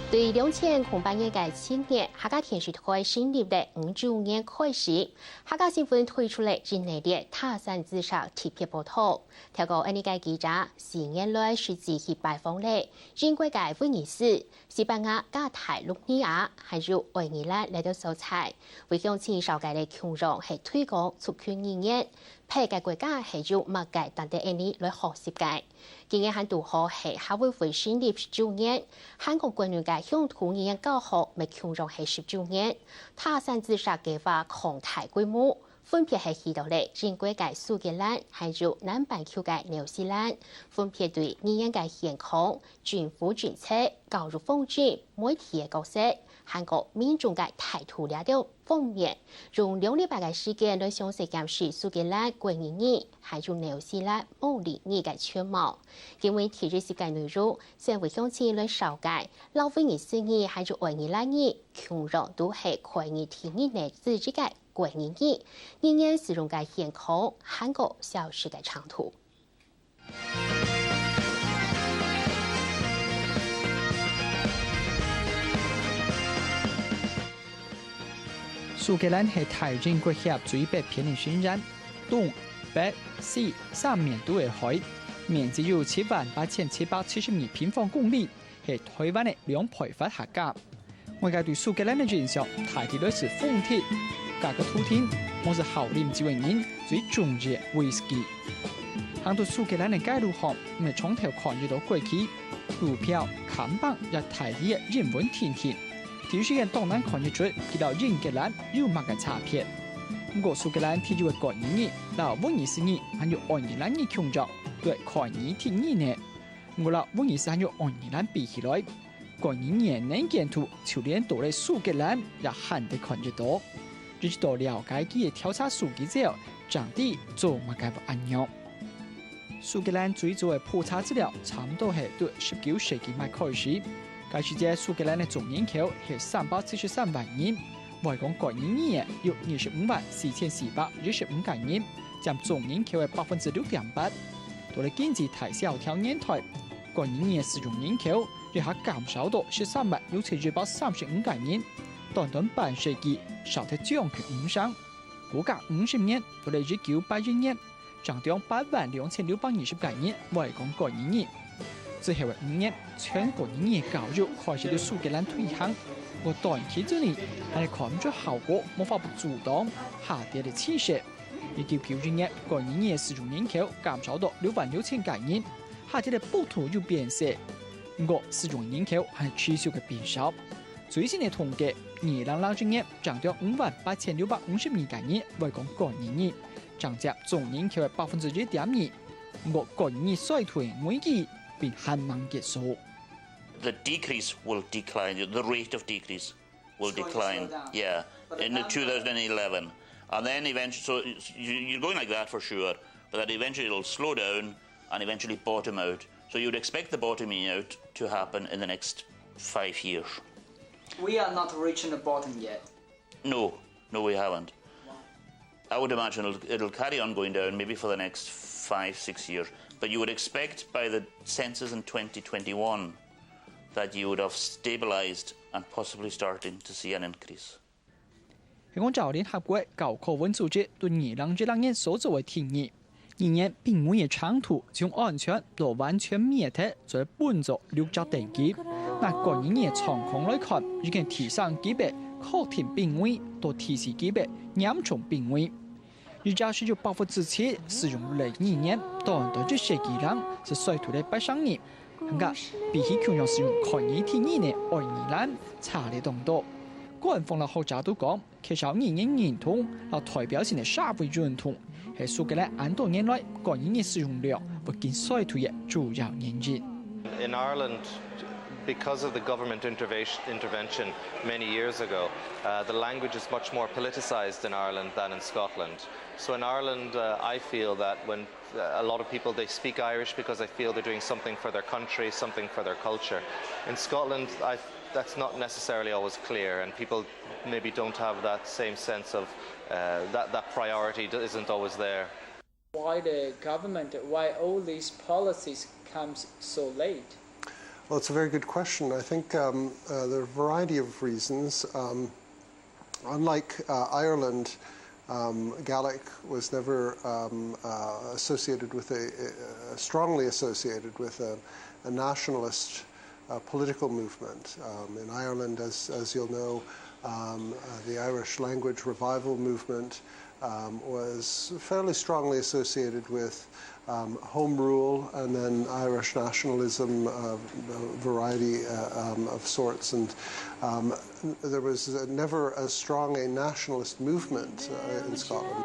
对2008年嘅青年，客家电视台成立的5周年开始，客家新闻推出了日内的他山之上特别报道。透过呢個記者4年來實際去拜訪了英國嘅威尼斯、西班牙、加泰羅尼亞，還有愛爾蘭嚟到素材，為向青少界嘅強弱係推廣促權語言。批嘅國家係要物界當地呢來學習嘅。今年喺度學係夏威夷成立10周年，韓國國內嘅鄉土語言教學咪強弱係10周年，他山之上計劃擴大規模。分別係去到咧英國嘅蘇格蘭，還有南半球嘅紐西蘭，分別對語言嘅現況、政府政策、教育方針、媒體嘅角色、韓國民眾嘅態度兩條方面，用2禮拜嘅時間來詳細檢視蘇格蘭國語，還有紐西蘭毛利語嘅全貌。因為體育世界內容，先會向前來紹介老威尼斯語，還有愛爾蘭語，強弱都係可以聽語嘅自己嘅。國語語言使用嘅現況，韓國消失嘅長途。蘇格蘭係大英國協最北邊嘅宣染，東北西三面都係海，面積有78772平方公里，係台灣嘅2倍發客家。外界對蘇格蘭嘅印象，大體都是風鐵。各個土天，我是好啉幾位人最中意威士忌。行到蘇格蘭嘅街路上，我哋從頭看住到過去，路標、看板也大啲嘅人文天氣。體育學院當然看得出，佢到英格蘭有乜嘅差別。不過蘇格蘭體育嘅國語，到威尼斯語還有愛爾蘭語強弱，對看語聽語呢。我啦威尼斯還有愛爾蘭比起來，國語年能見度就連到嚟蘇格蘭也罕得看得到。直到了解佢嘅調查數據之後，長地做乜嘅不一樣。蘇格蘭最早嘅普查資料差唔多係對19世紀末開始。該時節蘇格蘭嘅總人口係373萬人，外講國語語有254425萬人，佔總人口嘅6.8%。到了經濟大蕭條年代，國語語使用人口亦係減少到136235萬人。短短半世紀，少得將近5成。過隔50年，到了1981年，漲到82620萬人外講國語。之後嘅5年，全國語言教育開始對蘇格蘭推行。我短期之內，係看唔出效果，無法不阻擋下跌嘅趨勢。1991年，國語使用人口減少到66000萬人，下跌嘅幅度又變小。不過使用人口係持續嘅變少。最新嘅統計，2020年漲到58652萬人外講國語，漲佔總人口嘅1.2%。不過國語衰退危機並還未結束。The decrease will decline. The rate of decrease will decline. Yeah, in 2011, and then eventually, so you're going like that for sure. But that eventually it'll slow down and eventually bottom out. So you'd expect the bottoming out to happen in the next 5 years. We are not reaching the bottom yet. No, we haven't. I would imagine it'll carry on going down maybe for the next 5-6 years. But you would expect by the census in 2021 that you would have stabilized and possibly starting to see an increase. 香港就聯合國教科文組織對2012年所做嘅定義，語言並冇嘅長途從安全到完全滅絕在本作6隻等級。那國語嘅狀況來看，已經提升級別可聽病危到提示級別嚴重病危。而家是有7%使用類語言，但對這些技能是衰退的8年。咁個比起強弱使用看語聽語嘅愛爾蘭差了咁多。官方嘅學者都講，其實語言認同和代表性嘅社會認同係蘇格蘭多年來國語嘅使用量不見衰退嘅主要原因。In Ireland, because of the government intervention many years ago, the language is much more politicized in Ireland than in Scotland. So in Ireland, I feel that when a lot of people, they speak Irish because they feel they're doing something for their country, something for their culture. In Scotland, that's not necessarily always clear, and people maybe don't have that same sense of that priority isn't always there. Why the government, why all these policies comes so late? Well, it's a very good question. I think there are a variety of reasons. Unlike Ireland, Gaelic was never associated with strongly associated with a nationalist political movement. In Ireland, as you'll know, the Irish language revival movement was fairly strongly associated with home rule and then Irish nationalism, a variety of sorts, and there was never as strong a nationalist movement in Scotland.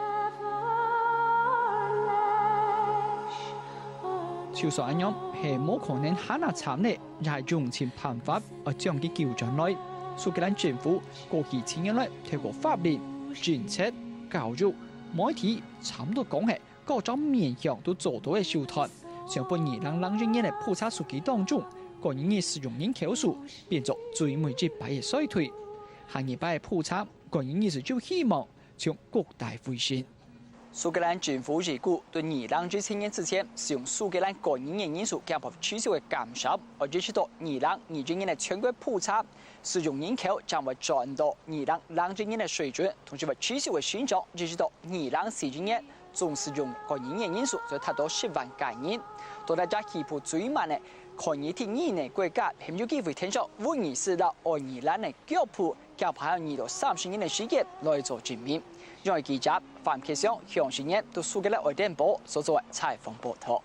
超所安樣係冇可能下那慘呢，也係用錢辦法而將佢糾正來。蘇格蘭政府過去10年來，透過法律、政策、教育、媒體，差唔多講係各種面向都做到嘅手段。上半年讓人員嘅普查數據當中，個人嘅使用人口數變作最每節8嘅衰退。下年8嘅普查，個人意識就希望將國大回旋。 蘇格蘭政府預估對2027年之前，使用蘇格蘭個人嘅人數將會持續嘅減少，而截止到2027年嘅全國普查，使用人口將會轉到2020年嘅水準，同時會持續嘅上漲，截止到2040年，總使用個人嘅人數就達到10萬個人。到大家起步最慢嘅抗疫第2年國家，係有機會聽到2024到2020嘅腳步，較排2到30年嘅時間來做準備。因為記者范啟祥、向信燕到蘇格蘭愛丁堡所做嘅採訪報道。